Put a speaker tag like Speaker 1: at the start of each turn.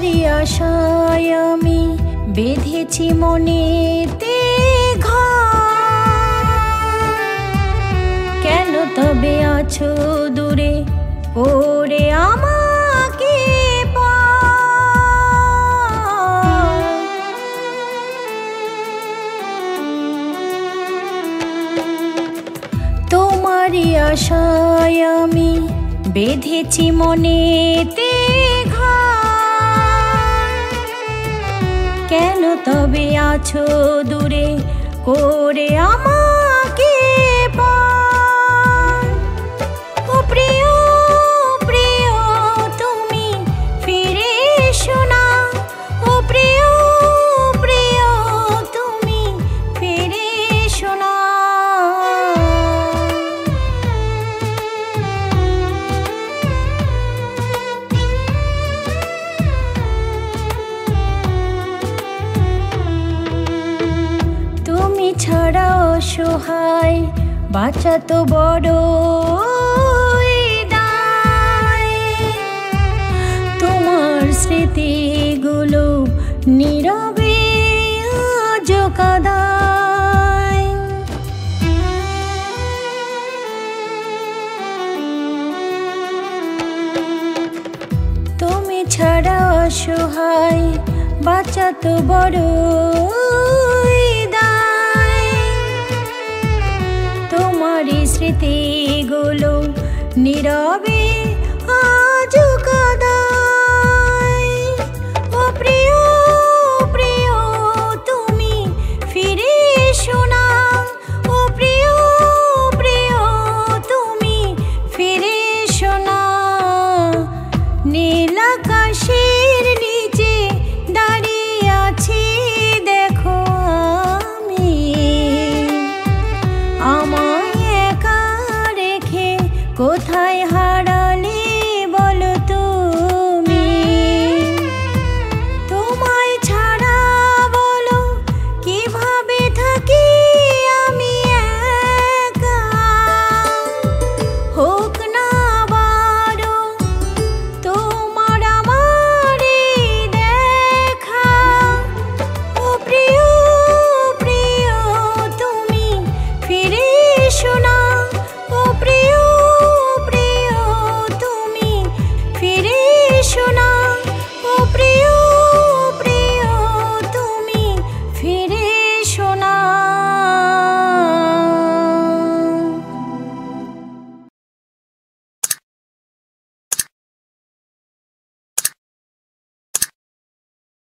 Speaker 1: তোমারই আশায় আমি বেঁধেছি মনেতে ঘর। কেন তবে আছো দূরে করে আমাকে তোমারই আশায় আমি বেঁধেছি মনেতে ঘর। কেন তবে আছো দূরে করে আমাকে পর। ও প্রিয় প্রিয় তুমি ফিরে এসো না, ও প্রিয় প্রিয় তুমি ফিরে এসো না। তুমি ছাড়া অসহায় বাঁচা তো বড়ই দায়। তোমার স্মৃতিগুলো নীরবে আজও কাঁদায়। তুমি ছাড়া অসহায় বাঁচা তো বড়ই দায়। তোমারই স্মৃতিগুলো নীরবে আজও কাঁদায়। ও প্রিয় প্রিয় তুমি ফিরে এসো না, ও প্রিয় প্রিয় তুমি ফিরে এসো না। নীল আকাশের